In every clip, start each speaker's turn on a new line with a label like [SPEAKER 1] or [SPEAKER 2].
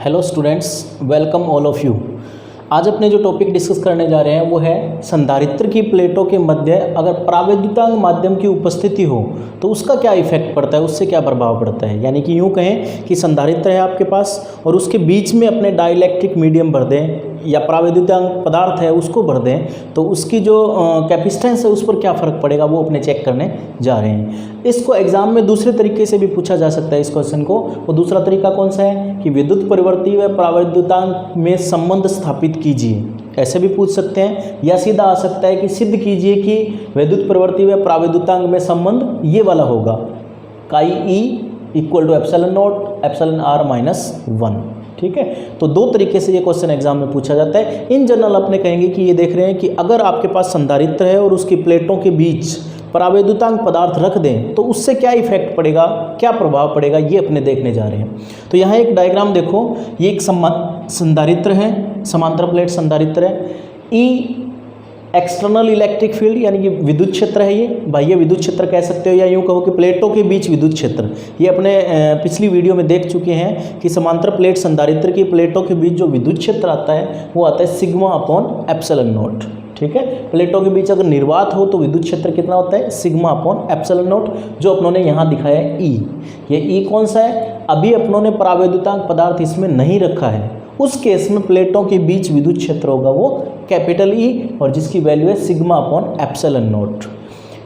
[SPEAKER 1] Hello students, welcome all of you. आज अपने जो टॉपिक डिस्कस करने जा रहे हैं वो है संधारित्र की प्लेटों के मध्य अगर परावैद्युतांक माध्यम की उपस्थिति हो तो उसका क्या इफेक्ट पड़ता है, उससे क्या प्रभाव पड़ता है। यानी कि यूँ कहें कि संधारित्र है आपके पास और उसके बीच में अपने डाइलेक्ट्रिक मीडियम भर दें या परावैद्युतांक पदार्थ है उसको भर दें तो उसकी जो कैपेसिटेंस है उस पर क्या फ़र्क पड़ेगा वो अपने चेक करने जा रहे हैं। इसको एग्जाम में दूसरे तरीके से भी पूछा जा सकता है इस क्वेश्चन को। वो दूसरा तरीका कौन सा है कि विद्युत परिवर्ती व परावैद्युतांक में संबंध स्थापित कीजिए, ऐसे भी पूछ सकते हैं। या सीधा आ सकता है कि सिद्ध कीजिए कि विद्युत परिवर्ती व परावैद्युतांक में संबंध ये वाला होगा, chi E equal to epsilon naught epsilon R minus 1। ठीक है, तो दो तरीके से ये क्वेश्चन एग्जाम में पूछा जाता है। इन जनरल अपने कहेंगे कि ये देख रहे हैं कि अगर आपके पास संधारित्र है और उसकी प्लेटों के बीच परावैद्युतांक पदार्थ रख दें तो उससे क्या इफेक्ट पड़ेगा, क्या प्रभाव पड़ेगा, ये अपने देखने जा रहे हैं। तो यहाँ एक डायग्राम देखो, ये एक संधारित्र है, समांतर प्लेट संधारित्र है। ई एक्सटर्नल इलेक्ट्रिक फील्ड यानी कि विद्युत क्षेत्र है, ये बाह्य विद्युत क्षेत्र कह सकते हो, या यूँ कहो कि प्लेटों के बीच विद्युत क्षेत्र। ये अपने पिछली वीडियो में देख चुके हैं कि समांतर प्लेट संधारित्र की प्लेटों के बीच जो विद्युत क्षेत्र आता है वो आता है सिग्मा अपॉन एप्सिलॉन नॉट। ठीक है, प्लेटों के बीच अगर निर्वात हो तो विद्युत क्षेत्र कितना होता है, सिग्मा अपॉन एप्सिलॉन नॉट, जो अपनों ने यहाँ दिखाया है ई। ये ई कौन सा है, अभी अपनों ने परावैद्युतांक पदार्थ इसमें नहीं रखा है, उस केस में प्लेटों के बीच विद्युत क्षेत्र होगा वो कैपिटल ई और जिसकी वैल्यू है सिग्मा अपॉन एप्सिलॉन नॉट।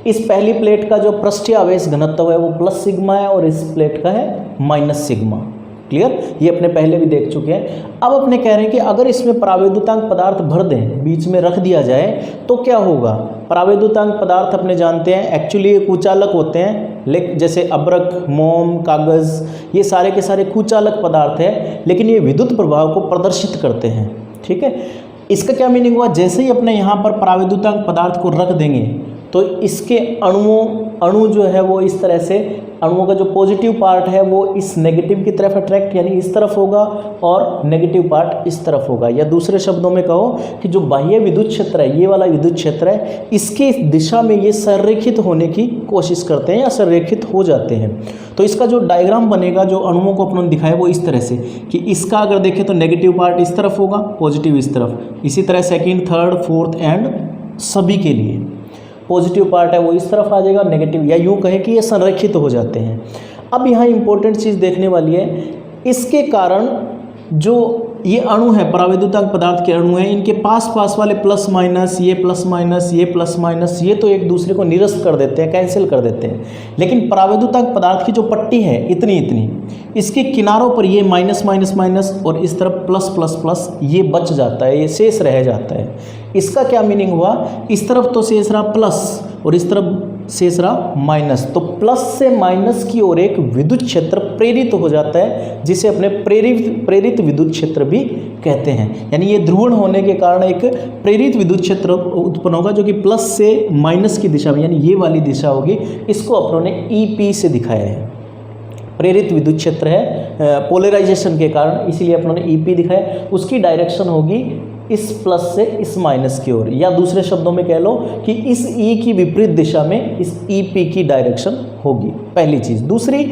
[SPEAKER 1] इस पहली प्लेट का जो पृष्ठीय आवेश घनत्व है वो प्लस सिग्मा है और इस प्लेट का है माइनस सिग्मा। क्लियर, ये अपने पहले भी देख चुके हैं। अब अपने कह रहे हैं कि अगर इसमें परावैद्युतांक पदार्थ भर दें, बीच में रख दिया जाए तो क्या होगा। परावैद्युतांक पदार्थ अपने जानते हैं एक्चुअली ये कुचालक होते हैं, जैसे अब्रक, मोम, कागज़, ये सारे के सारे कुचालक पदार्थ हैं, लेकिन ये विद्युत प्रभाव को प्रदर्शित करते हैं। ठीक है, इसका क्या मीनिंग हुआ, जैसे ही अपने यहाँ पर परावैद्युतांक पदार्थ को रख देंगे तो इसके अणु जो है वो इस तरह से, अणुओं का जो पॉजिटिव पार्ट है वो इस नेगेटिव की तरफ अट्रैक्ट यानी इस तरफ होगा और नेगेटिव पार्ट इस तरफ होगा। या दूसरे शब्दों में कहो कि जो बाह्य विद्युत क्षेत्र है, ये वाला विद्युत क्षेत्र है, इसकी दिशा में ये संरेखित होने की कोशिश करते हैं या संरेखित हो जाते हैं। तो इसका जो डायग्राम बनेगा, जो अणुओं को अपने दिखाया वो इस तरह से कि इसका अगर देखें तो नेगेटिव पार्ट इस तरफ होगा, पॉजिटिव इस तरफ। इसी तरह सेकेंड, थर्ड, फोर्थ एंड सभी के लिए पॉजिटिव पार्ट है वो इस तरफ आ जाएगा, नेगेटिव, या यूँ कहें कि ये संरेखित हो जाते हैं। अब यहाँ इंपॉर्टेंट चीज़ देखने वाली है, इसके कारण जो ये अणु है, परावैद्युतांक पदार्थ के अणु हैं, इनके पास पास वाले प्लस माइनस, ये प्लस माइनस, ये प्लस माइनस, ये तो एक दूसरे को निरस्त कर देते हैं, कैंसिल कर देते हैं। लेकिन परावैद्युतांक पदार्थ की जो पट्टी है इतनी इतनी, इसके किनारों पर ये माइनस माइनस माइनस और इस तरफ प्लस प्लस प्लस, ये बच जाता है, ये शेष रह जाता है। इसका क्या मीनिंग हुआ, इस तरफ तो शेष रहा प्लस और इस तरफ शेष रहा माइनस, तो प्लस से माइनस की ओर एक विद्युत क्षेत्र प्रेरित हो जाता है, जिसे अपने प्रेरित विद्युत क्षेत्र भी कहते हैं। यानी ये ध्रुवण होने के कारण एक प्रेरित विद्युत क्षेत्र उत्पन्न होगा जो कि प्लस से माइनस की दिशा में, यानी ये वाली दिशा होगी। इसको अपनों ने ईपी से दिखाया है, प्रेरित विद्युत क्षेत्र है पोलराइजेशन के कारण, इसीलिए अपनों ने ईपी दिखाया। उसकी डायरेक्शन होगी इस प्लस से इस माइनस की ओर, या दूसरे शब्दों में कह लो कि इस ई की विपरीत दिशा में इस ईपी की डायरेक्शन होगी, पहली चीज़। दूसरी,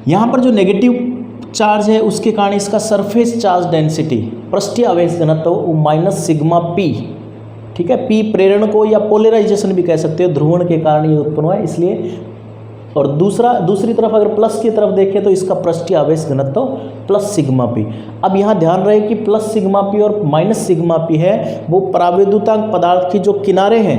[SPEAKER 1] यहाँ पर जो नेगेटिव चार्ज है उसके कारण इसका सरफेस चार्ज डेंसिटी, पृष्ठीय आवेश घनत्व वो माइनस सिग्मा पी। ठीक है, पी प्रेरण को या पोलराइजेशन भी कह सकते हो, ध्रुवण के कारण ये उत्पन्न हुआ है इसलिए। और दूसरी तरफ अगर प्लस की तरफ देखें तो इसका पृष्ठीय आवेश घनत्व प्लस सिग्मा पी। अब यहाँ ध्यान रहे कि प्लस सिग्मा पी और माइनस सिग्मा पी है वो परावैद्युतांक पदार्थ की जो किनारे हैं,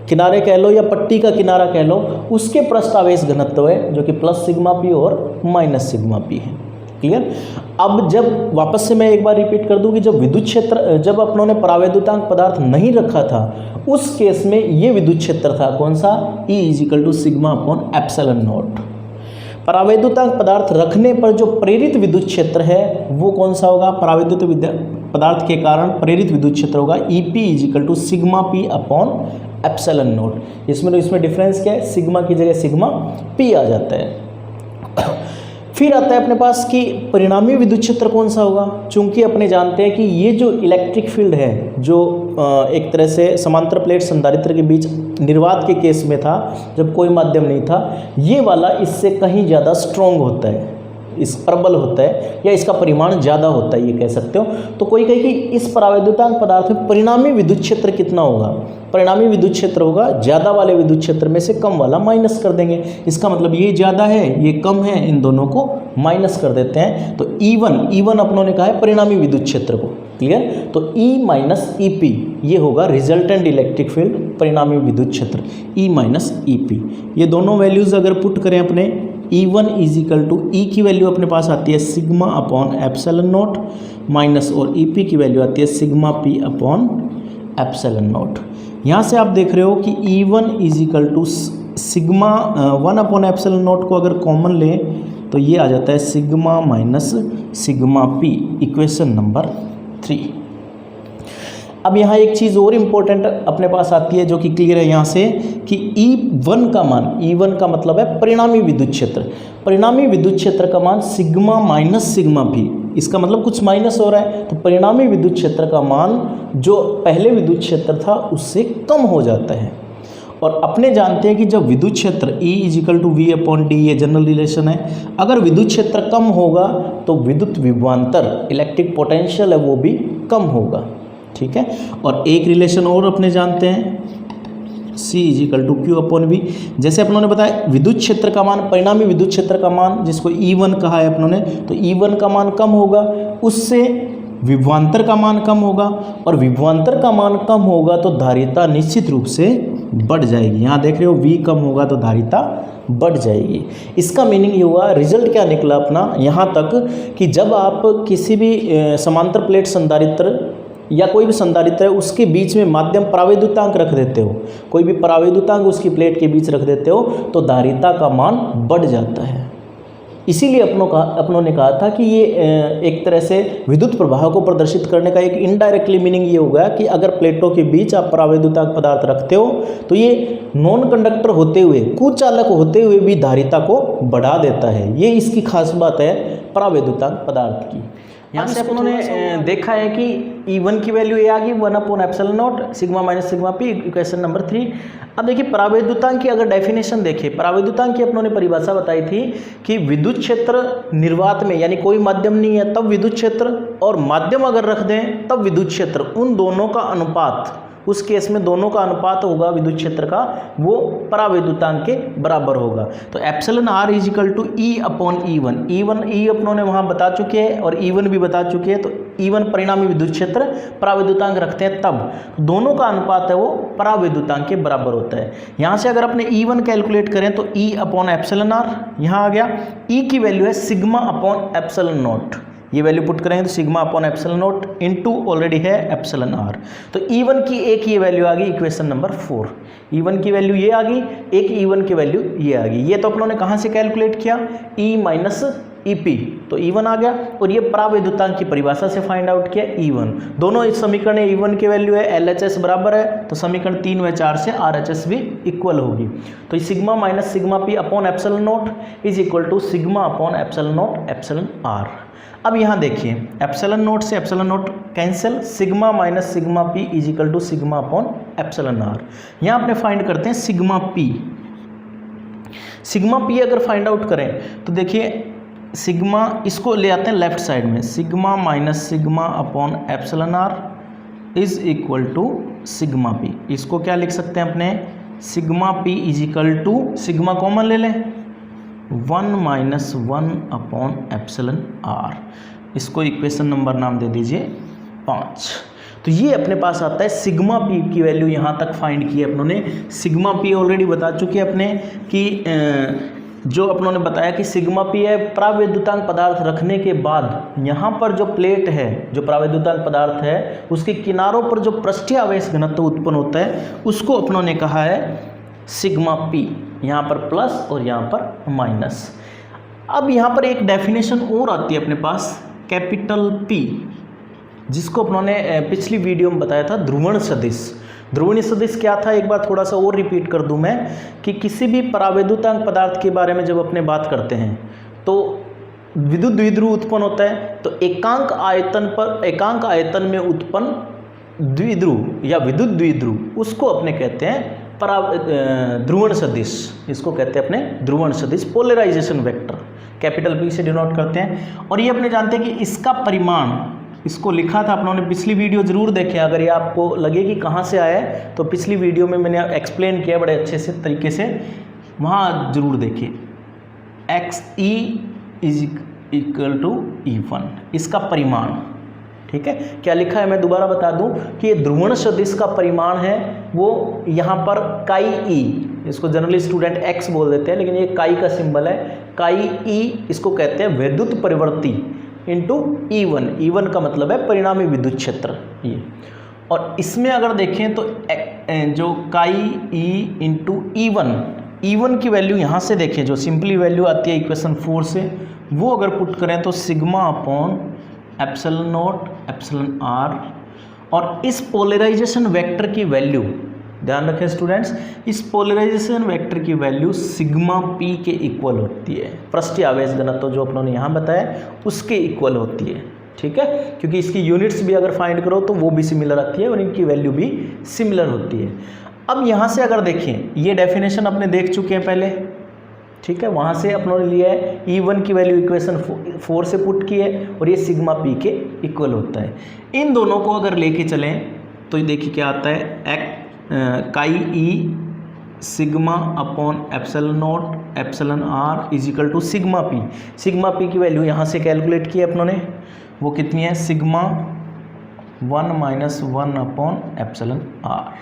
[SPEAKER 1] किनारे कह लो या पट्टी का किनारा कह लो, उसके पृष्ठ आवेश घनत्व है जो कि प्लस सिग्मा पी और माइनस सिग्मा पी है। क्लियर। अब जब वापस से मैं एक बार रिपीट कर दूं कि जब विद्युत क्षेत्र, जब अपनों ने परावैद्युतांक पदार्थ नहीं रखा था उस केस में ये विद्युत क्षेत्र था कौन सा, E equal to sigma upon epsilon naught. परावैद्युतांक पदार्थ रखने पर जो प्रेरित विद्युत क्षेत्र है वो कौन सा होगा, परावैद्युत पदार्थ के कारण प्रेरित विद्युत क्षेत्र होगा EP equal to sigma P upon epsilon naught. इसमें डिफरेंस क्या है, सिग्मा की जगह सिग्मा P आ जाता है। फिर आता है अपने पास कि परिणामी विद्युत क्षेत्र कौन सा होगा। चूंकि अपने जानते हैं कि ये जो इलेक्ट्रिक फील्ड है जो एक तरह से समांतर प्लेट संधारित्र के बीच निर्वात के केस में था जब कोई माध्यम नहीं था, ये वाला इससे कहीं ज़्यादा स्ट्रॉन्ग होता है। इस प्रबल होता है या इसका परिमाण ज़्यादा होता है, ये कह सकते हो। तो कोई कहे कि इस परावैद्युतांक पदार्थ में परिणामी विद्युत क्षेत्र कितना होगा, परिणामी विद्युत क्षेत्र होगा ज़्यादा वाले विद्युत क्षेत्र में से कम वाला माइनस कर देंगे। इसका मतलब ये ज़्यादा है ये कम है, इन दोनों को माइनस कर देते हैं। तो E1 अपनों ने कहा है परिणामी विद्युत क्षेत्र को, क्लियर। तो E माइनस EP ये होगा रिजल्टेंट इलेक्ट्रिक फील्ड, परिणामी विद्युत क्षेत्र E माइनस EP। ये दोनों वैल्यूज़ अगर पुट करें अपने, E1 is equal to E की वैल्यू अपने पास आती है sigma upon epsilon naught minus, और EP की वैल्यू आती है sigma P upon epsilon naught. यहाँ से आप देख रहे हो कि E1 is equal to sigma 1 upon epsilon naught को अगर कॉमन लें तो ये आ जाता है sigma minus sigma P, equation number 3। अब यहाँ एक चीज़ और इम्पोर्टेंट अपने पास आती है जो कि क्लियर है यहाँ से कि E1 का मान, E1 का मतलब है परिणामी विद्युत क्षेत्र, परिणामी विद्युत क्षेत्र का मान सिग्मा माइनस सिग्मा P, इसका मतलब कुछ माइनस हो रहा है, तो परिणामी विद्युत क्षेत्र का मान जो पहले विद्युत क्षेत्र था उससे कम हो जाता है। और अपने जानते हैं कि जब विद्युत क्षेत्र E is equal to V upon D, ये जनरल रिलेशन है, अगर विद्युत क्षेत्र कम होगा तो विद्युत विभवांतर इलेक्ट्रिक पोटेंशियल है वो भी कम होगा, ठीक है। और एक रिलेशन और अपने जानते हैं C is equal to Q upon V। जैसे अपनों ने बताया विद्युत क्षेत्र का मान, परिणामी विद्युत क्षेत्र का मान जिसको E1 कहा है अपनों ने, तो E1 का मान कम होगा, उससे विभवांतर का मान कम होगा, और विभवांतर का मान कम होगा तो धारिता निश्चित रूप से बढ़ जाएगी। यहाँ देख रहे हो V कम होगा तो धारिता बढ़ जाएगी। इसका मीनिंग ये हुआ, रिजल्ट क्या निकला अपना यहाँ तक कि जब आप किसी भी समांतर प्लेट संधारित्र या कोई भी संधारित्र है उसके बीच में माध्यम परावैद्युतांक रख देते हो, कोई भी परावैद्युतांक उसकी प्लेट के बीच रख देते हो तो धारिता का मान बढ़ जाता है। इसीलिए अपनों ने कहा था कि ये एक तरह से विद्युत प्रभाव को प्रदर्शित करने का एक इनडायरेक्टली मीनिंग ये होगा कि अगर प्लेटों के बीच आप परावैद्युतांक पदार्थ रखते हो तो ये नॉन कंडक्टर होते हुए, कुचालक होते हुए भी धारिता को बढ़ा देता है। ये इसकी खास बात है परावैद्युतांक पदार्थ की। यहाँ से अपनों ने देखा है कि E1 की वैल्यू ये आ गई 1 upon epsilon not sigma minus sigma P, equation number 3। अब देखिए परावैद्युतांक की अगर डेफिनेशन देखें, परावैद्युतांक की अपनों ने परिभाषा बताई थी कि विद्युत क्षेत्र निर्वात में, यानी कोई माध्यम नहीं है तब विद्युत क्षेत्र, और माध्यम अगर रख दें तब विद्युत क्षेत्र, उन दोनों का अनुपात, उस केस में दोनों का अनुपात होगा विद्युत क्षेत्र का, वो परावैद्युतांक के बराबर होगा। तो epsilon R is equal to E upon E1। E अपनों ने वहाँ बता चुके हैं और E1 भी बता चुके हैं। तो E1 परिणामी विद्युत क्षेत्र, परावैद्युतांक रखते हैं तब दोनों का अनुपात है वो परावैद्युतांक के बराबर होता है। यहाँ से अगर अपने E1 कैलकुलेट करें तो E अपॉन एप्सिलॉन R यहाँ आ गया, E की वैल्यू है सिग्मा अपॉन एप्सिलॉन नॉट, ये वैल्यू पुट करेंगे तो sigma upon epsilon naught into already है एप्सिलॉन R। तो E1 की एक ये वैल्यू आ गई, इक्वेशन नंबर 4। E1 की वैल्यू ये आ गई, एक E1 की वैल्यू ये आ गई। ये तो अपनों ने कहाँ से कैलकुलेट किया, E माइनस EP, तो E1 आ गया, और ये परावैद्युतांक की परिभाषा से फाइंड आउट किया E1। दोनों इस समीकरण में E1 की वैल्यू है LHS बराबर है, तो समीकरण 3 व 4 से RHS भी इक्वल होगी। तो sigma minus sigma P upon epsilon naught is equal to sigma upon epsilon naught epsilon R। अब यहाँ देखिए एप्सिलॉन नॉट से epsilon naught cancel, sigma minus sigma P is equal to sigma upon epsilon R। यहाँ अपने find करते हैं sigma P। Sigma P अगर find out करें तो देखिए सिग्मा, इसको ले आते हैं लेफ्ट साइड में, sigma minus sigma upon epsilon R is equal to sigma P। इसको क्या लिख सकते हैं अपने, sigma P is equal to, sigma common ले लें, 1 माइनस 1 अपॉन एप्सिलॉन R। इसको इक्वेशन नंबर नाम दे दीजिए 5। तो ये अपने पास आता है सिग्मा P की वैल्यू यहाँ तक फाइंड की है अपनों ने। सिग्मा P ऑलरेडी बता चुके हैं अपने कि जो अपनों ने बताया कि सिग्मा P है परावैद्युतांक पदार्थ रखने के बाद यहाँ पर जो प्लेट है, जो परावैद्युतांक पदार्थ है, उसके किनारों पर जो पृष्ठीय आवेश घनत्व उत्पन्न होता है उसको अपनों ने कहा है सिग्मा P, यहाँ पर प्लस और यहाँ पर माइनस। अब यहाँ पर एक डेफिनेशन और आती है अपने पास, कैपिटल P, जिसको अपनों ने पिछली वीडियो में बताया था ध्रुवण सदिश। ध्रुवण सदिश क्या था, एक बार थोड़ा सा और रिपीट कर दूं मैं, कि किसी भी परावैद्युतांक पदार्थ के बारे में जब अपने बात करते हैं तो विद्युत द्विध्रुव उत्पन्न होता है, तो एकांक आयतन में उत्पन्न द्विध्रुव या विद्युत द्विध्रुव उसको अपने कहते हैं ध्रुवण सदिश, इसको कहते हैं अपने ध्रुवण सदिश, पोलराइजेशन वेक्टर, कैपिटल P से डिनोट करते हैं। और ये अपने जानते हैं कि इसका परिमाण, इसको लिखा था अपनों ने, पिछली वीडियो जरूर देखें, अगर ये आपको लगे कि कहाँ से आया है तो पिछली वीडियो में मैंने एक्सप्लेन किया बड़े अच्छे से तरीके से, वहाँ जरूर देखिए। XE is equal to E1, इसका परिमाण, ठीक है। क्या लिखा है मैं दोबारा बता दूं कि ये ध्रुवण सदिश का परिमाण है वो यहाँ पर काई E, इसको जनरली स्टूडेंट X बोल देते हैं लेकिन ये काई का सिंबल है, काई E इसको कहते हैं विद्युत परिवर्ती इंटू E1, E1 का मतलब है परिणामी विद्युत क्षेत्र ये। और इसमें अगर देखें तो जो काई E इंटू E1 की वैल्यू यहाँ से देखें, जो सिंपली वैल्यू आती है इक्वेशन 4 से, वो अगर पुट करें तो sigma upon epsilon naught epsilon R, और इस पोलराइजेशन वेक्टर की वैल्यू, ध्यान रखें स्टूडेंट्स, इस पोलराइजेशन वेक्टर की वैल्यू सिग्मा पी के इक्वल होती है, पृष्ठीय आवेश घनत्व जो अपनों ने यहाँ बताया उसके इक्वल होती है, ठीक है। क्योंकि इसकी यूनिट्स भी अगर फाइंड करो तो वो भी सिमिलर आती है और इनकी वैल्यू भी सिमिलर होती है। अब यहाँ से अगर देखें, ये डेफिनेशन अपने देख चुके हैं पहले, ठीक है, वहाँ से अपनों ने लिया है E1 की वैल्यू इक्वेशन 4 से पुट की है और ये सिग्मा पी के इक्वल होता है। इन दोनों को अगर लेके चलें तो ये देखिए क्या आता है, chi E sigma upon epsilon naught epsilon R is equal to sigma P. Sigma P की वैल्यू यहाँ से कैलकुलेट की है अपनों ने, वो कितनी है, sigma 1 minus 1 upon epsilon R.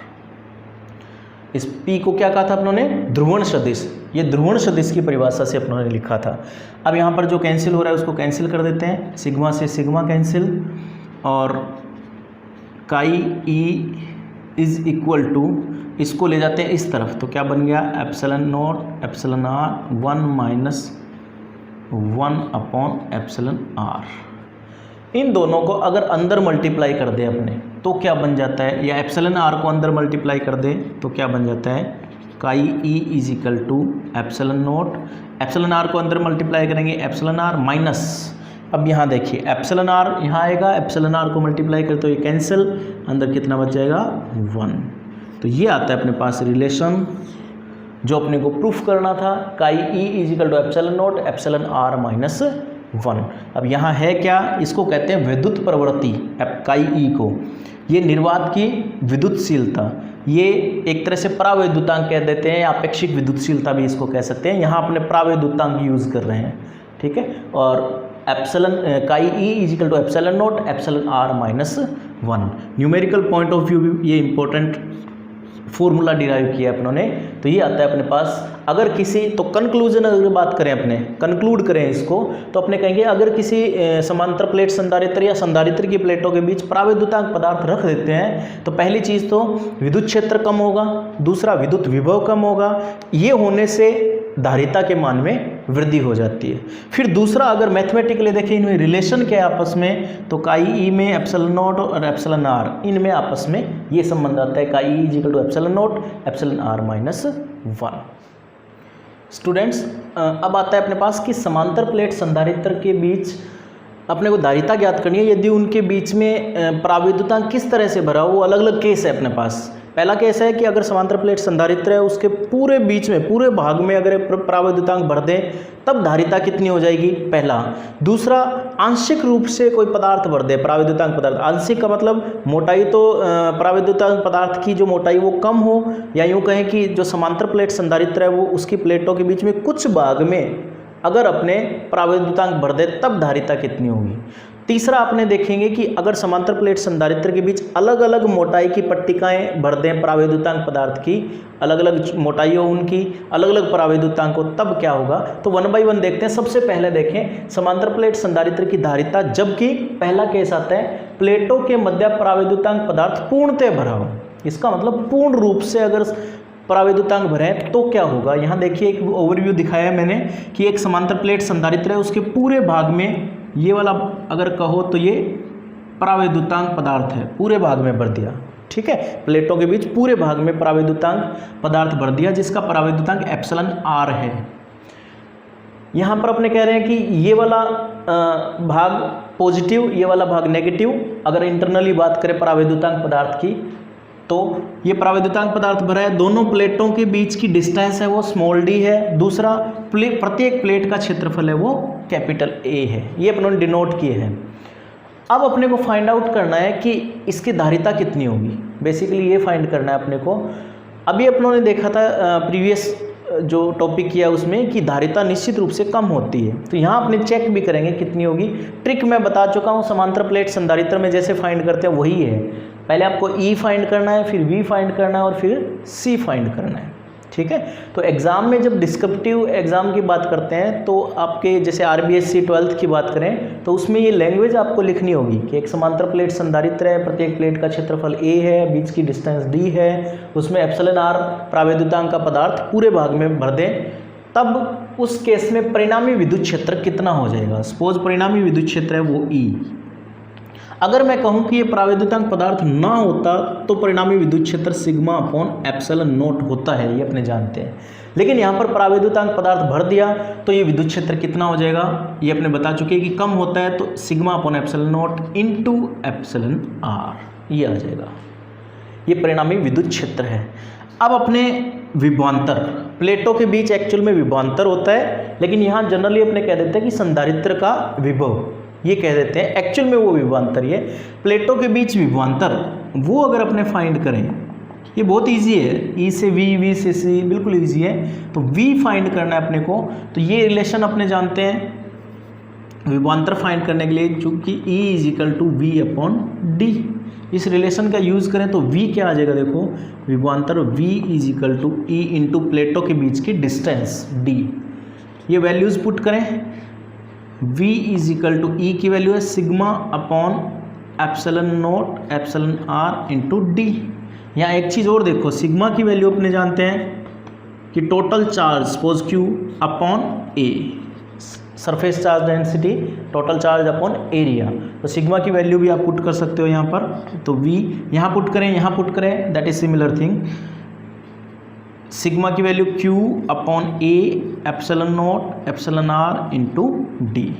[SPEAKER 1] इस P को क्या कहा था अपनों ने, ध्रुवण सदिश, ये ध्रुवण सदिश की परिभाषा से अपनों ने लिखा था। अब यहाँ पर जो कैंसिल हो रहा है उसको कैंसिल कर देते हैं, सिग्मा से सिग्मा कैंसिल, और काई E इज इक्वल टू, इसको ले जाते हैं इस तरफ तो क्या बन गया, epsilon naught epsilon R 1 minus 1 upon epsilon R. इन दोनों को अगर अंदर मल्टीप्लाई कर दे अपने तो क्या बन जाता है, या एप्सिलॉन आर को अंदर मल्टीप्लाई कर दे तो क्या बन जाता है, chi E is equal to epsilon naught, epsilon R को अंदर मल्टीप्लाई करेंगे एप्सिलॉन आर माइनस, अब यहाँ देखिए एप्सिलॉन आर यहाँ आएगा, एप्सिलॉन आर को मल्टीप्लाई कर तो ये कैंसिल, अंदर कितना बच जाएगा 1। तो ये आता है अपने पास रिलेशन जो अपने को प्रूफ करना था, chi E is equal to epsilon naught epsilon R minus 1। अब यहाँ है क्या, इसको कहते हैं विद्युत प्रवृत्ति, काई E को, ये निर्वात की विद्युतशीलता, ये एक तरह से परावैद्युतांक कह देते हैं, अपेक्षिक विद्युतशीलता भी इसको कह सकते हैं, यहाँ अपने परावैद्युतांक यूज कर रहे हैं, ठीक है। और epsilon chi E is equal to epsilon naught epsilon R minus 1। Numerical point of view भी ये इंपॉर्टेंट फॉर्मूला डिराइव किया अपनों ने, तो ये आता है अपने पास। अगर किसी, तो कंक्लूजन अगर बात करें, अपने कंक्लूड करें इसको, तो अपने कहेंगे अगर किसी समांतर प्लेट संधारित्र या संधारित्र की प्लेटों के बीच परावैद्युतांक पदार्थ रख देते हैं तो पहली चीज़ तो विद्युत क्षेत्र कम होगा, दूसरा विद्युत विभव कम होगा, ये होने से धारिता के मान में वृद्धि हो जाती है। फिर दूसरा अगर मैथमेटिकली देखें इनमें रिलेशन क्या है आपस में, तो काई E में एप्सिलॉन नॉट और एप्सिलॉन आर, इनमें आपस में ये संबंध आता है, chi E is equal to epsilon naught epsilon R minus 1। Students अब आता है अपने पास कि समांतर प्लेट संधारित्र के बीच अपने को धारिता ज्ञात करनी है, यदि उनके बीच में परावैद्युतांक किस तरह से भरा हो, वो अलग अलग केस है अपने पास। पहला केस है कि अगर समांतर प्लेट संधारित्र है उसके पूरे बीच में, पूरे भाग में अगर परावैद्युतांक भर दें तब धारिता कितनी हो जाएगी, पहला। दूसरा, आंशिक रूप से कोई पदार्थ भर दे, परावैद्युतांक पदार्थ, आंशिक का मतलब मोटाई तो परावैद्युतांक पदार्थ की जो मोटाई वो कम हो, या यूँ कहें कि जो समांतर प्लेट संधारित्र है वो उसकी प्लेटों के बीच में कुछ भाग में अगर अपने परावैद्युतांक भर दे तब धारिता कितनी होगी। तीसरा आपने देखेंगे कि अगर समांतर प्लेट संधारित्र के बीच अलग अलग मोटाई की पट्टिकाएं भर दें परावैद्युतांक पदार्थ की, अलग अलग मोटाई हो उनकी, अलग अलग परावैद्युतांक हो, तब क्या होगा। तो 1 बाय 1 देखते हैं। सबसे पहले देखें समांतर प्लेट संधारित्र की धारिता, जबकि पहला केस आता है प्लेटों के मध्य परावैद्युतांक पदार्थ पूर्णतः भरा हो, इसका मतलब पूर्ण रूप से अगर परावैद्युतांक भरे तो क्या होगा। यहाँ देखिए एक ओवरव्यू दिखाया है मैंने कि एक समांतर प्लेट संधारित्र है, उसके पूरे भाग में ये वाला अगर कहो तो ये परावैद्युतांक पदार्थ है, पूरे भाग में भर दिया, ठीक है। प्लेटों के बीच पूरे भाग में परावैद्युतांक पदार्थ भर दिया जिसका परावैद्युतांक एप्सिलॉन आर है। यहाँ पर अपने कह रहे हैं कि ये वाला भाग पॉजिटिव, ये वाला भाग नेगेटिव। अगर इंटरनली बात करें परावैद्युतांक पदार्थ की तो ये प्रावैद्युतांक पदार्थ भरा है, दोनों प्लेटों के बीच की डिस्टेंस है वो स्मॉल डी है, दूसरा प्रत्येक प्लेट का क्षेत्रफल है वो कैपिटल ए है, ये अपनों ने डिनोट किए हैं। अब अपने को फाइंड आउट करना है कि इसकी धारिता कितनी होगी, बेसिकली ये फाइंड करना है अपने को। अभी अपनों ने देखा था प्रीवियस जो टॉपिक किया उसमें कि धारिता निश्चित रूप से कम होती है, तो यहाँ अपने चेक भी करेंगे कितनी होगी। ट्रिक मैं बता चुका हूँ, समांतर प्लेट संधारित्र में जैसे फाइंड करते हैं वही है। पहले आपको ई फाइंड करना है, फिर वी फाइंड करना है और फिर सी फाइंड करना है, ठीक है। तो एग्ज़ाम में जब डिस्क्रिप्टिव एग्ज़ाम की बात करते हैं तो आपके जैसे RBSc 12th की बात करें तो उसमें ये लैंग्वेज आपको लिखनी होगी कि एक समांतर प्लेट संधारित्र है, प्रत्येक प्लेट का क्षेत्रफल a है, बीच की डिस्टेंस d है, उसमें एप्सिलॉन r प्रावैद्युतांक का पदार्थ पूरे भाग में भर दें, तब उस केस में परिणामी विद्युत क्षेत्र कितना हो जाएगा। सपोज परिणामी विद्युत क्षेत्र है वो E। अगर मैं कहूं कि ये प्रावैद्युतांक पदार्थ ना होता तो परिणामी विद्युत क्षेत्र सिग्मा अपॉन एप्सिलॉन नॉट होता है, ये अपने जानते हैं। लेकिन यहाँ पर प्रावैद्युतांक पदार्थ भर दिया तो ये विद्युत क्षेत्र कितना हो जाएगा, ये अपने बता चुके हैं कि कम होता है तो sigma upon epsilon naught into epsilon R, ये आ जाएगा। ये परिणामी विद्युत क्षेत्र है। अब अपने विभवांतर, प्लेटों के बीच एक्चुअल में विभवांतर होता है, लेकिन यहाँ जनरली अपने कह देते हैं कि संधारित्र का विभव, ये कह देते हैं, एक्चुअल में वो विभवांतर। ये प्लेटों के बीच विभवांतर वो अगर अपने फाइंड करें, ये बहुत इजी है, ई से वी, वी से सी, बिल्कुल इजी है। तो वी फाइंड करना है अपने को, तो ये रिलेशन अपने जानते हैं विभवांतर फाइंड करने के लिए, चूंकि E is equal to V upon D, इस रिलेशन का यूज़ करें तो V क्या आ जाएगा, देखो विभवांतर V is equal to E into प्लेटों के बीच की डिस्टेंस D। ये वैल्यूज़ पुट करें, V is equal to E की वैल्यू है sigma upon epsilon naught epsilon R into D. यहाँ एक चीज़ और देखो, सिग्मा की वैल्यू अपने जानते हैं कि total charge suppose Q upon A, surface charge density total charge upon area. तो सिग्मा की वैल्यू भी आप पुट कर सकते हो यहाँ पर, तो V यहाँ पुट करें, यहाँ पुट करें, that is similar thing. Sigma की value Q upon A epsilon naught epsilon R into D.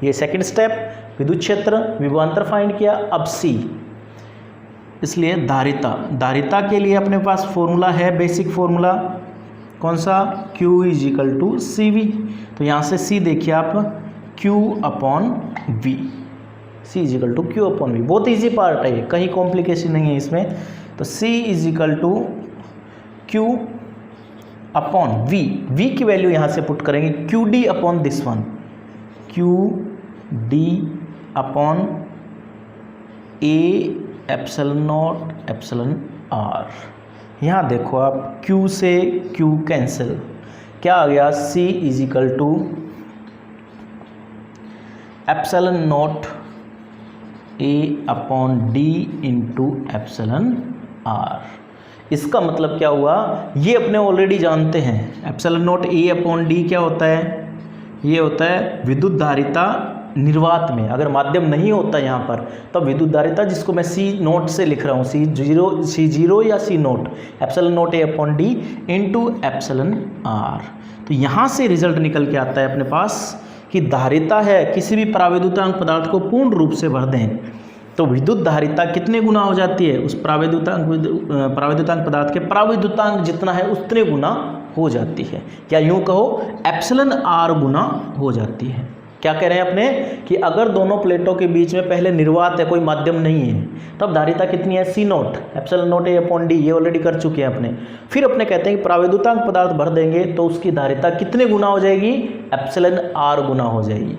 [SPEAKER 1] ये सेकंड स्टेप, विद्युत क्षेत्र विभवांतर फाइंड किया। अब C, इसलिए धारिता, धारिता के लिए अपने पास फॉर्मूला है, बेसिक फॉर्मूला कौन सा, Q is equal to C V. तो यहाँ से C देखिए आप, Q upon V, C is equal to Q upon V। बहुत ईजी पार्ट है, कहीं कॉम्प्लिकेशन नहीं है इसमें। तो C is equal to Q upon V, V की वैल्यू यहाँ से पुट करेंगे QD upon this one, QD upon A epsilon naught epsilon R। यहाँ देखो आप Q से Q कैंसिल, क्या आ गया, C is equal to epsilon naught A upon D into epsilon R। इसका मतलब क्या हुआ, ये अपने ऑलरेडी जानते हैं, epsilon naught A upon D क्या होता है, ये होता है विद्युत धारिता निर्वात में। अगर माध्यम नहीं होता यहाँ पर तब विद्युत धारिता, जिसको मैं C नोट से लिख रहा हूँ, C0 या C note, epsilon naught A upon D into epsilon R। तो यहाँ से रिजल्ट निकल के आता है अपने पास कि धारिता है, किसी भी प्रावैद्युतांक पदार्थ को पूर्ण रूप से भर दें तो विद्युत धारिता कितने गुना हो जाती है, उस प्रावैद्युतांक पदार्थ के प्रावैद्युतांक जितना है उतने गुना हो जाती है, या यूँ कहो एप्सिलॉन R गुना हो जाती है। क्या कह रहे हैं अपने कि अगर दोनों प्लेटों के बीच में पहले निर्वात है, कोई माध्यम नहीं है, तब धारिता कितनी है, C note epsilon naught A upon D, ये ऑलरेडी कर चुके हैं अपने। फिर अपने कहते हैं कि प्रावैद्युतांक पदार्थ भर देंगे तो उसकी धारिता कितने गुना हो जाएगी, एप्सिलॉन R गुना हो जाएगी।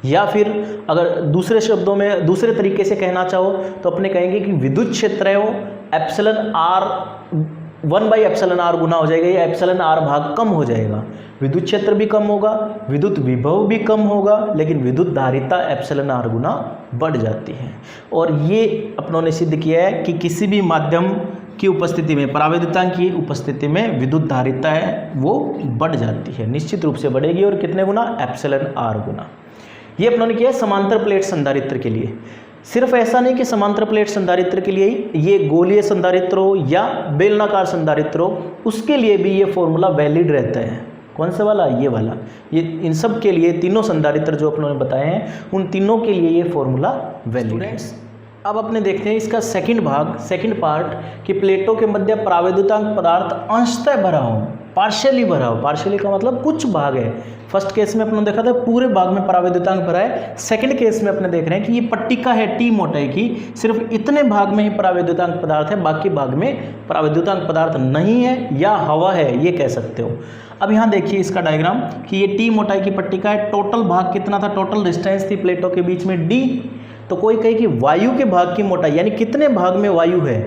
[SPEAKER 1] या फिर अगर दूसरे शब्दों में दूसरे तरीके से कहना चाहो तो अपने कहेंगे कि विद्युत क्षेत्र है वो एप्सिलॉन R 1/एप्सिलॉन R गुना हो जाएगा, या एप्सिलॉन R भाग कम हो जाएगा। विद्युत क्षेत्र भी कम होगा, विद्युत विभव भी कम होगा, लेकिन विद्युत धारिता एप्सिलॉन R गुना बढ़ जाती है। और ये अपनों ने सिद्ध किया है कि किसी भी माध्यम की उपस्थिति में, प्रावैद्युतांक की उपस्थिति में विद्युत धारिता है वो बढ़ जाती है, निश्चित रूप से बढ़ेगी। और कितने गुना, एप्सिलॉन R गुना। ये अपनों ने किया समांतर प्लेट संधारित्र के लिए। सिर्फ ऐसा नहीं कि समांतर प्लेट संधारित्र के लिए ही, ये गोलीय संधारित्र हो या बेलनाकार संधारित्र हो, उसके लिए भी ये फॉर्मूला वैलिड रहता है। कौन सा वाला, ये वाला। ये इन सब के लिए, तीनों संधारित्र जो अपनों ने बताए हैं उन तीनों के लिए ये फॉर्मूला वैलिड है। अब अपने देखते हैं इसका सेकंड भाग, सेकंड पार्ट, कि प्लेटों के मध्य प्रावैद्युतांक पदार्थ अंशतः भरा हो, पार्शियली भरा हो। पार्शियली का मतलब कुछ भाग है। फर्स्ट केस में अपने देखा था पूरे भाग में प्रावैद्युतांक भरा है। सेकंड केस में अपने देख रहे हैं कि ये पट्टिका है टी मोटाई की, सिर्फ इतने भाग में ही प्रावैद्युतांक पदार्थ है, बाकी भाग में प्रावैद्युतांक पदार्थ नहीं है या हवा है, ये कह सकते हो। अब यहाँ देखिए इसका डायग्राम कि ये टी मोटाई की पट्टिका है। टोटल भाग कितना था, टोटल डिस्टेंस थी प्लेटों के बीच में डी। तो कोई कहे कि वायु के भाग की मोटाई, यानी कितने भाग में वायु है,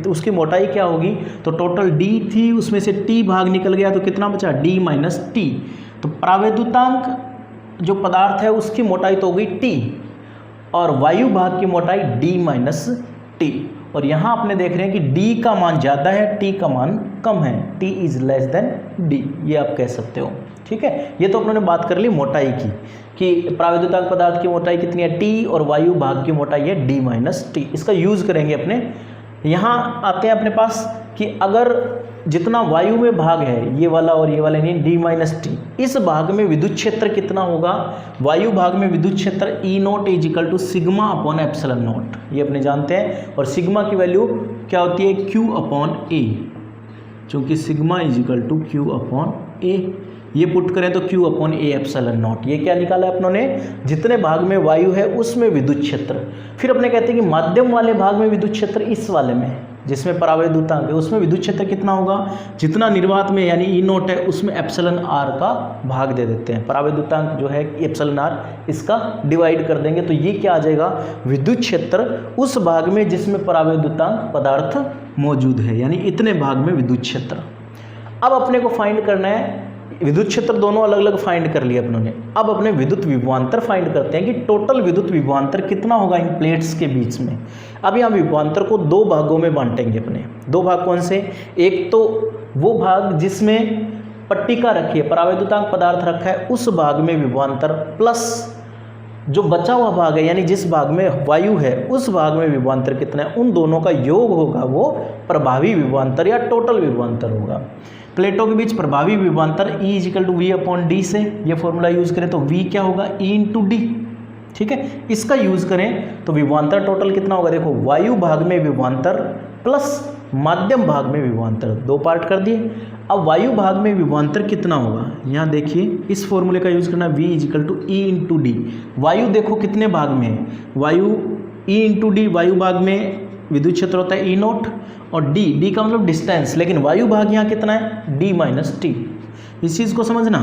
[SPEAKER 1] उसकी मोटाई क्या होगी, तो टोटल डी थी, उसमें से टी भाग निकल गया तो कितना बचा, डी माइनस टी। तो प्रावैद्युतांक जो पदार्थ है उसकी मोटाई तो हो गई टी, और वायु भाग की मोटाई डी माइनस टी। और यहाँ आपने देख रहे हैं कि डी का मान ज़्यादा है, टी का मान कम है, T is less than D, ये आप कह सकते हो। ठीक है, ये तो अपने बात कर ली मोटाई की कि प्रावैद्युतांक पदार्थ की मोटाई कितनी है, टी, और वायु भाग की मोटाई है डी माइनस टी। इसका यूज़ करेंगे अपने। यहाँ आते हैं अपने पास कि अगर जितना वायु में भाग है, ये वाला और ये वाला नहीं, डी माइनस टी, इस भाग में विद्युत क्षेत्र कितना होगा, वायु भाग में विद्युत क्षेत्र E naught is equal to sigma upon epsilon naught, ये अपने जानते हैं। और सिग्मा की वैल्यू क्या होती है, क्यू अपॉन ए, चूँकि sigma is equal to Q upon A, ये पुट करें तो Q upon A epsilon naught. ये क्या निकाला है अपनों ने, जितने भाग में वायु है उसमें विद्युत क्षेत्र। फिर अपने कहते हैं कि माध्यम वाले भाग में विद्युत क्षेत्र, इस वाले में जिसमें प्रावैद्युतांक है उसमें विद्युत क्षेत्र कितना होगा, जितना निर्वात में यानी ई नोट है उसमें एप्सिलॉन आर का भाग दे देते हैं। प्रावैद्युतांक जो है एप्सिलॉन आर, इसका डिवाइड कर देंगे तो ये क्या आ जाएगा, विद्युत क्षेत्र उस भाग में जिसमें प्रावैद्युतांक पदार्थ मौजूद है, यानी इतने भाग में विद्युत क्षेत्र। अब अपने को फाइंड करना है, विद्युत क्षेत्र दोनों अलग अलग फाइंड कर लिए अपनों ने। अब अपने विद्युत विभवांतर फाइंड करते हैं कि टोटल विद्युत विभवांतर कितना होगा इन प्लेट्स के बीच में। अब यहाँ विभवांतर को दो भागों में बांटेंगे अपने। दो भाग कौन से, एक तो वो भाग जिसमें पट्टिका रखी है, प्रावैद्युतांक पदार्थ रखा है, उस भाग में विभवांतर, प्लस जो बचा हुआ भाग है यानी जिस भाग में वायु है उस भाग में विभवांतर कितना है, उन दोनों का योग होगा वो प्रभावी विभवांतर या टोटल विभवांतर होगा। प्लेटों के बीच प्रभावी विभवांतर E is equal to V upon D से ये फॉर्मूला यूज़ करें तो V क्या होगा, E इंटू डी। ठीक है, इसका यूज़ करें तो विभवांतर टोटल कितना होगा, देखो वायु भाग में विभवांतर प्लस माध्यम भाग में विभवांतर, दो पार्ट कर दिए। अब वायु भाग में विभवांतर कितना होगा, यहाँ देखिए इस फॉर्मूले का यूज़ करना, V is equal to E into D. वायु देखो कितने भाग में है, वायु E इंटू डी, वायु भाग में विद्युत क्षेत्र होता है ई नोट, और डी का मतलब डिस्टेंस, लेकिन वायु भाग यहाँ कितना है, डी माइनस टी। इस चीज़ को समझना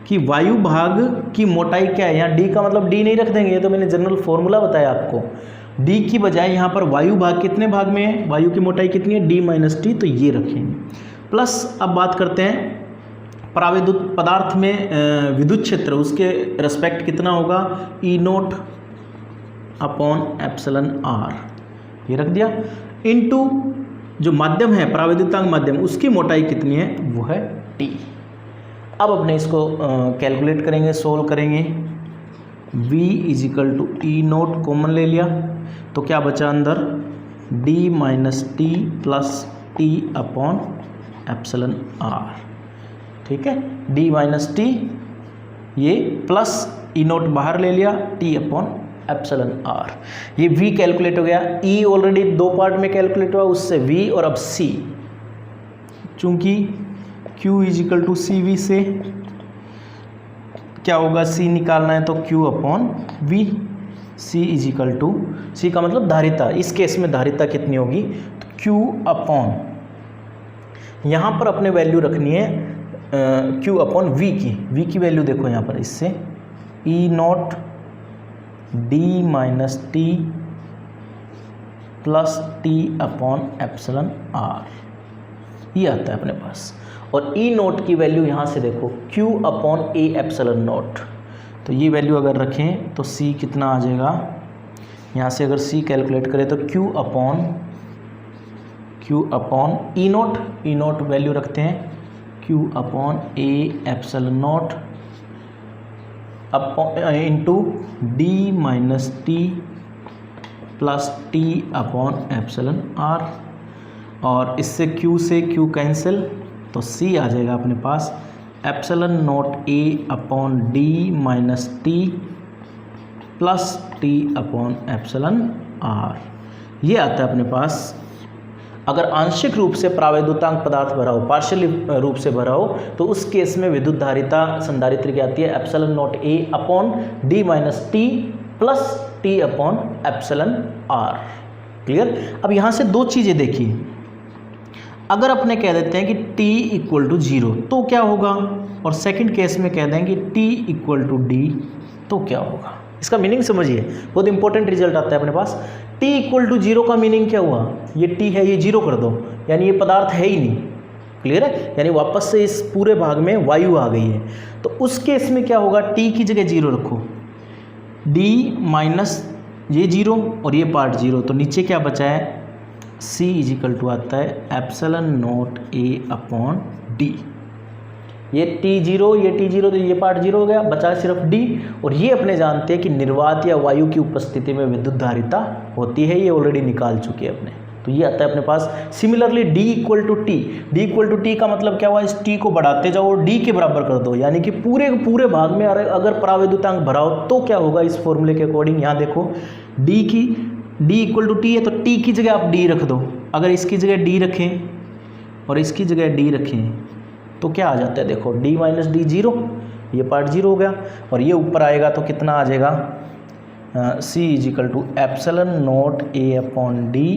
[SPEAKER 1] कि वायु भाग की मोटाई क्या है, यहाँ डी का मतलब डी नहीं रख देंगे, ये तो मैंने जनरल फॉर्मूला बताया आपको। डी की बजाय यहाँ पर वायु भाग कितने भाग में है, वायु की मोटाई कितनी है, डी माइनस टी, तो ये रखेंगे। प्लस अब बात करते हैं प्रावैद्युत पदार्थ में विद्युत क्षेत्र, उसके रेस्पेक्ट कितना होगा, ई नोट अपॉन एप्सिलॉन आर, ये रख दिया, इनटू जो माध्यम है प्रावैद्युतांक माध्यम उसकी मोटाई कितनी है, वो है टी। अब अपने इसको कैलकुलेट करेंगे, सोल्व करेंगे। V is equal to E naught common ले लिया तो क्या बचा अंदर, D minus T plus T upon epsilon R. ठीक है, डी माइनस टी ये प्लस ई नोट बाहर ले लिया, टी अपॉन एप्सिलॉन आर। ये V कैलकुलेट हो गया, E ऑलरेडी दो पार्ट में कैलकुलेट हुआ, उससे V और अब C, चूंकि Q is equal to C V से क्या होगा, C निकालना है तो Q upon V, C is equal to, C का मतलब धारिता, इस केस में धारिता कितनी होगी, तो Q अपॉन, यहाँ पर अपने वैल्यू रखनी है Q अपॉन V की वैल्यू देखो यहाँ पर, इससे E naught D minus T plus T upon epsilon R, ये आता है अपने पास। और ई नोट की वैल्यू यहाँ से देखो Q upon A epsilon note, तो ये वैल्यू अगर रखें तो C कितना आ जाएगा, यहाँ से अगर C कैलकुलेट करें तो Q upon E naught value रखते हैं Q upon A epsilon naught into D minus T plus T upon epsilon R, और इससे Q से Q कैंसिल तो C आ जाएगा अपने पास epsilon naught A upon D minus T plus T upon epsilon R. ये आता है अपने पास। अगर आंशिक रूप से प्रावैद्युतांक पदार्थ भरा हो, पार्शियली रूप से भरा हो, तो उस केस में विद्युत धारिता संधारित्र की आती है epsilon naught A upon D minus T plus T upon epsilon R. Clear. अब यहाँ से दो चीज़ें देखिए, अगर अपने कह देते हैं कि t इक्वल टू 0 तो क्या होगा, और सेकंड केस में कह देंगे t इक्वल टू डी तो क्या होगा। इसका मीनिंग समझिए, बहुत इंपॉर्टेंट रिजल्ट आता है अपने पास। t इक्वल टू 0 का मीनिंग क्या हुआ, ये t है, ये 0 कर दो, यानी ये पदार्थ है ही नहीं। क्लियर है, यानी वापस से इस पूरे भाग में वायु आ गई है। तो उस केस में क्या होगा, t की जगह 0 रखो, d माइनस ये 0 और ये पार्ट 0, तो नीचे क्या बचा है, C इज इक्वल टू आता है epsilon naught A upon D. ये T0, ये T0, तो ये पार्ट 0 हो गया, बचा सिर्फ D। और ये अपने जानते हैं कि निर्वात या वायु की उपस्थिति में विद्युत धारिता होती है, ये ऑलरेडी निकाल चुके हैं अपने। तो ये आता है अपने पास। Similarly D equal to T, D equal to T का मतलब क्या हुआ, इस T को बढ़ाते जाओ और D के बराबर कर दो, यानी कि पूरे भाग में अगर प्रावैद्युतांक भरा हो तो क्या होगा, इस फॉर्मूले के अकॉर्डिंग। यहाँ देखो D इक्वल टू टी है, तो T की जगह आप D रख दो। अगर इसकी जगह D रखें और इसकी जगह D रखें तो क्या आ जाता है, देखो D माइनस डी 0, ये पार्ट 0 हो गया, और ये ऊपर आएगा तो कितना आ जाएगा, C is equal to epsilon naught A upon D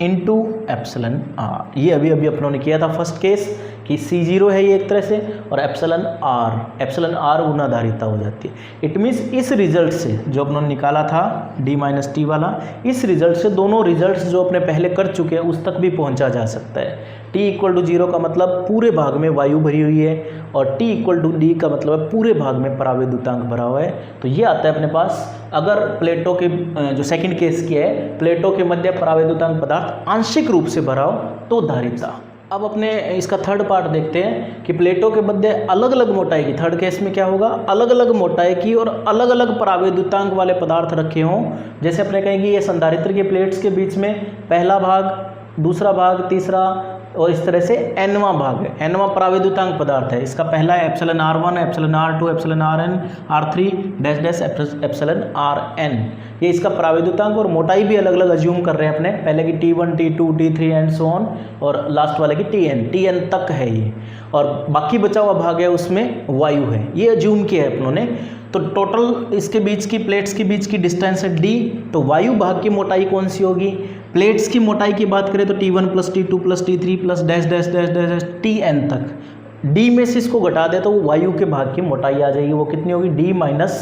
[SPEAKER 1] into epsilon R. ये अभी अपनों ने किया था फर्स्ट केस कि C0 है ये एक तरह से, और एप्सिलॉन आर गुना धारिता हो जाती है। इट मीन्स इस रिजल्ट से जो अपनों ने निकाला था D माइनस टी वाला, इस रिजल्ट से दोनों रिजल्ट्स जो अपने पहले कर चुके हैं उस तक भी पहुंचा जा सकता है। T इक्वल टू 0 का मतलब पूरे भाग में वायु भरी हुई है, और T इक्वल टू डी का मतलब है पूरे भाग में प्रावैद्युतांक भरा हुआ है। तो ये आता है अपने पास। अगर प्लेटों के जो सेकंड केस किया है, प्लेटों के मध्य प्रावैद्युतांक पदार्थ आंशिक रूप से भरा हो तो धारिता। अब अपने इसका थर्ड पार्ट देखते हैं कि प्लेटों के मध्य अलग अलग मोटाई की, थर्ड केस में क्या होगा, अलग अलग मोटाई की और अलग अलग प्रावैद्युतांक वाले पदार्थ रखे हों। जैसे अपने कहेंगे ये संधारित्र के प्लेट्स के बीच में पहला भाग, दूसरा भाग, तीसरा, और इस तरह से nवां भाग है, nवां प्रावैद्युतांक पदार्थ है। इसका पहला है epsilon R1, epsilon R2, epsilon Rn, R3 dash dash epsilon Rn। ये इसका प्रावैद्युतांक और मोटाई भी अलग अलग अज्यूम कर रहे हैं अपने, पहले की T1, T2, T3 and so on, और लास्ट वाले की Tn तक है ये, और बाकी बचा हुआ भाग है उसमें वायु है, ये अज्यूम किया है अपनों ने। तो टोटल इसके बीच की, प्लेट्स के बीच की डिस्टेंस है d, तो वायु भाग की मोटाई कौन सी होगी, प्लेट्स की मोटाई की बात करें तो T1 plus T2 plus T3 plus dash dash dash dash Tn तक, d में से इसको घटा दे तो वो वायु के भाग की मोटाई आ जाएगी, वो कितनी होगी, d minus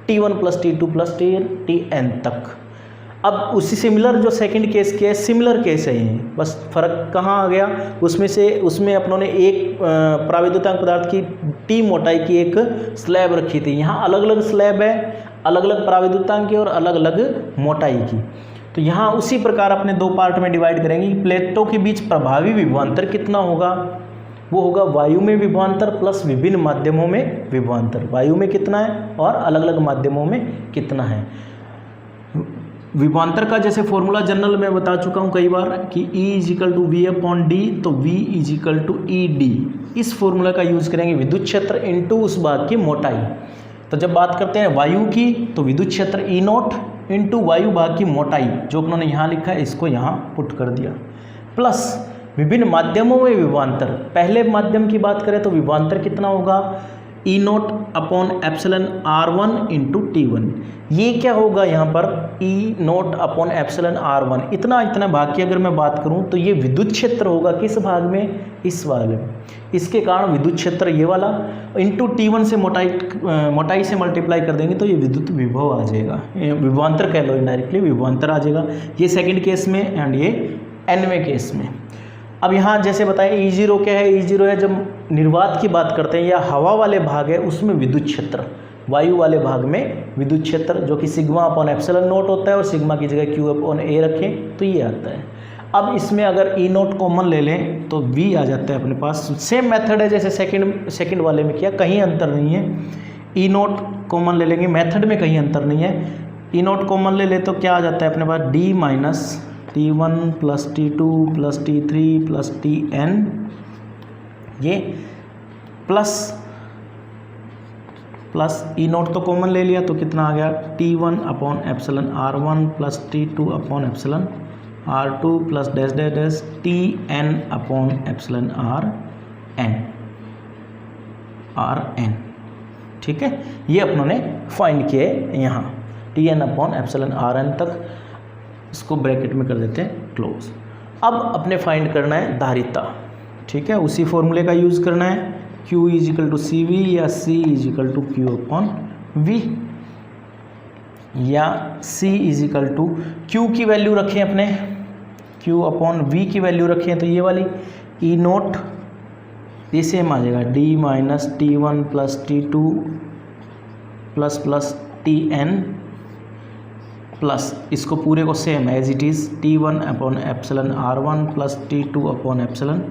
[SPEAKER 1] T1 plus T2 plus Tn तक। अब उसी सिमिलर जो सेकंड केस किया है, सिमिलर केस है ये, बस फर्क कहाँ आ गया, उसमें अपनों ने एक प्रावैद्युतांक पदार्थ की टी मोटाई की एक स्लैब रखी थी, यहाँ अलग अलग स्लैब है, अलग अलग प्रावैद्युतांक की और अलग अलग मोटाई की। तो यहाँ उसी प्रकार अपने दो पार्ट में डिवाइड करेंगे कि प्लेटों के बीच प्रभावी विभवांतर कितना होगा, वो होगा वायु में विभवांतर प्लस विभिन्न माध्यमों में विभवांतर। वायु में कितना है और अलग अलग माध्यमों में कितना है। विभवांतर का जैसे फॉर्मूला जनरल में बता चुका हूँ कई बार कि E is equal to V upon D, तो V is equal to E D. इस फॉर्मूला का यूज करेंगे विद्युत क्षेत्र इनटू उस भाग की मोटाई। तो जब बात करते हैं वायु की तो विद्युत क्षेत्र E नॉट इंटू वायु भाग की मोटाई, जो उन्होंने यहाँ लिखा है इसको यहाँ पुट कर दिया, प्लस विभिन्न माध्यमों में विभवांतर। पहले माध्यम की बात करें तो विभवांतर कितना होगा, E not upon epsilon R1 into T1। ये क्या होगा यहाँ पर, E not upon epsilon R1। इतना भाग की अगर मैं बात करूँ तो ये विद्युत क्षेत्र होगा किस भाग में, इस वाले में। इसके कारण विद्युत क्षेत्र ये वाला इंटू T1 से मोटाई से मल्टीप्लाई कर देंगे तो ये विद्युत विभव आ जाएगा, विभवांतर कह लो, इनडायरेक्टली विभवांतर आ जाएगा। ये सेकेंड केस में एंड ये nवें केस में। अब यहाँ जैसे बताएं E0 क्या है, E0 है जब निर्वात की बात करते हैं या हवा वाले भाग है उसमें विद्युत क्षेत्र, वायु वाले भाग में विद्युत क्षेत्र जो कि सिग्मा अपॉन एप्सिलॉन नॉट होता है और सिग्मा की जगह Q अपॉन A रखें तो ये आता है। अब इसमें अगर E नॉट कॉमन ले लें तो V आ जाता है अपने पास। सेम मेथड है जैसे सेकंड वाले में किया, कहीं अंतर नहीं है। E नॉट कॉमन ले लेंगे, मेथड में कहीं अंतर नहीं है। E नॉट कॉमन ले ले तो क्या आ जाता है अपने पास, D minus T1 plus T2 plus T3 plus Tn, ये प्लस E नॉट तो कॉमन ले लिया तो कितना आ गया, T1 upon epsilon R1 plus T2 upon epsilon R2 plus dash dash dash T N upon epsilon R N, ठीक है। ये अपनों ने फाइंड किए यहाँ T N upon epsilon R N तक, इसको ब्रैकेट में कर देते हैं क्लोज। अब अपने फाइंड करना है धारिता, ठीक है। उसी फॉर्मूले का यूज़ करना है, Q equal to C V या C is equal to Q upon V, या C इजिकल टू Q की वैल्यू रखें अपने, Q अपॉन V की वैल्यू रखें तो ये वाली E नोट, ये सेम आ जाएगा D minus T1 plus T2 plus plus Tn plus इसको पूरे को same as it is T1 upon epsilon R1 plus T2 upon epsilon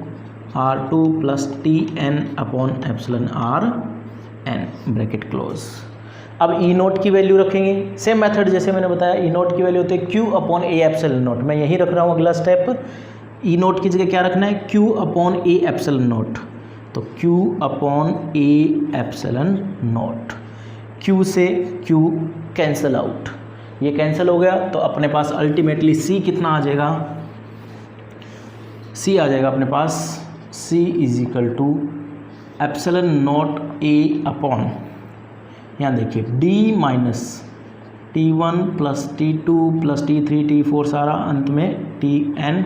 [SPEAKER 1] R2 plus Tn upon epsilon Rn bracket close. अब E note की value रखेंगे, same method जैसे मैंने बताया। E note की वैल्यू होती है Q upon A epsilon note, मैं यहीं रख रहा हूँ अगला स्टेप। E नोट की जगह क्या रखना है, Q upon A epsilon note, तो Q upon A epsilon note, Q से Q कैंसिल आउट, ये कैंसिल हो गया तो अपने पास अल्टीमेटली C कितना आ जाएगा, C आ जाएगा अपने पास C is equal to epsilon naught A upon, यहाँ देखिए D minus T1 plus T2 plus T3 T4 सारा अंत में Tn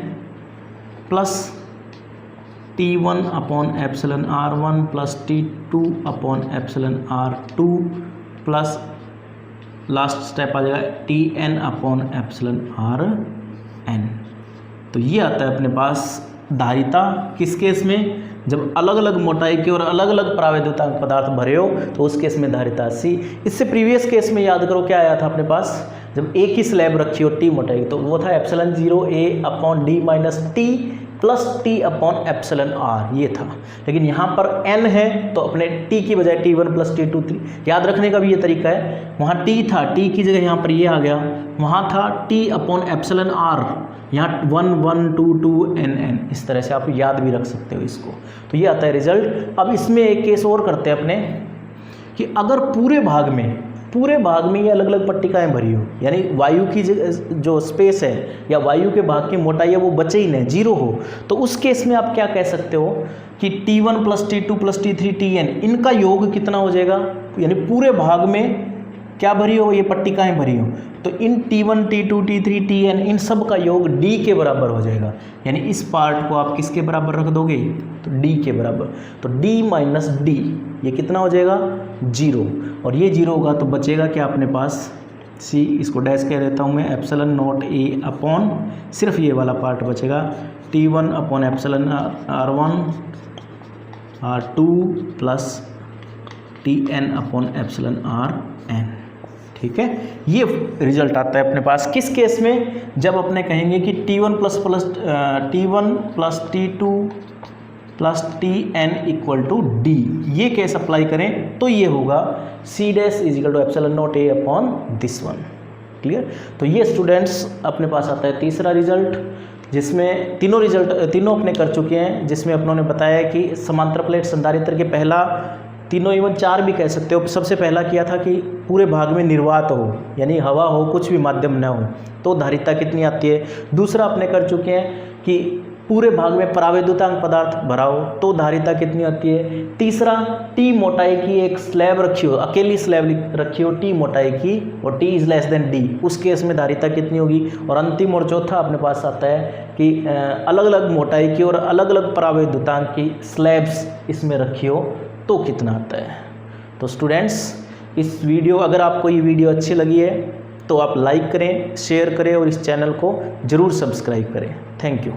[SPEAKER 1] plus T1 upon epsilon R1 plus T2 upon epsilon R2 plus last step आ जाएगा Tn अपॉन एप्सिलॉन Rn। तो ये आता है अपने पास धारिता किस केस में, जब अलग अलग मोटाई के और अलग अलग प्रावैधुतांक पदार्थ भरे हो तो उस केस में धारिता C। इससे प्रीवियस केस में याद करो क्या आया था अपने पास, जब एक ही स्लैब रखी हो T मोटाई, तो वो था epsilon 0 A upon D minus T plus T upon epsilon R, ये था। लेकिन यहाँ पर N है तो अपने T की बजाय T1 प्लस T2 याद रखने का भी ये तरीका है। वहाँ T था, T की जगह यहाँ पर ये आ गया, वहाँ था T अपॉन एप्सिलॉन R, यहाँ 1 1 2 2 n, इस तरह से आप याद भी रख सकते हो इसको। तो ये आता है रिजल्ट। अब इसमें एक केस और करते हैं अपने, कि अगर पूरे भाग में ये अलग अलग पट्टिकाएं भरी हो, यानी वायु की जो स्पेस है या वायु के भाग की मोटाई है वो बचे ही नहीं, जीरो हो, तो उस केस में आप क्या कह सकते हो कि T1 plus T2 plus T3 Tn इनका योग कितना हो जाएगा, यानी पूरे भाग में क्या भरी हो, ये पट्टिकाएं भरी हो, तो इन T1 T2 T3 Tn इन सब का योग D के बराबर हो जाएगा। यानी इस पार्ट को आप किसके बराबर रख दोगे, तो D के बराबर, तो D माइनस D ये कितना हो जाएगा, 0, और ये 0 होगा तो बचेगा क्या अपने पास C, इसको डैश कह देता हूँ मैं, एप्सिलॉन नॉट A अपॉन सिर्फ ये वाला पार्ट बचेगा T1 upon epsilon R1 R2 plus Tn upon epsilon Rn, ठीक है। ये रिजल्ट आता है अपने पास किस केस में, जब अपने कहेंगे कि T1 plus T2 plus Tn equal to D, ये केस अप्लाई करें तो ये होगा C dash is equal to epsilon naught A upon this one, clear. तो ये स्टूडेंट्स अपने पास आता है तीसरा रिजल्ट, जिसमें तीनों अपने कर चुके हैं, जिसमें अपनों ने बताया कि समांतर प्लेट संधारित्र के पहला, तीनों इवन 4 भी कह सकते हो, सबसे पहला किया था कि पूरे भाग में निर्वात हो, यानी हवा हो, कुछ भी माध्यम न हो, तो धारिता कितनी आती है। दूसरा अपने कर चुके हैं कि पूरे भाग में परावैद्युतांक पदार्थ भरा हो तो धारिता कितनी आती है। तीसरा T मोटाई की एक स्लैब रखी हो, अकेली स्लैब रखी हो T मोटाई की, और T is less than D, उस केस में धारिता कितनी होगी। और अंतिम और चौथा अपने पास आता है कि अलग अलग मोटाई की और अलग अलग परावैद्युतांक की स्लैब्स इसमें रखी हो तो कितना आता है। तो स्टूडेंट्स इस वीडियो, अगर आपको ये वीडियो अच्छी लगी है तो आप लाइक करें, शेयर करें और इस चैनल को ज़रूर सब्सक्राइब करें। Thank you.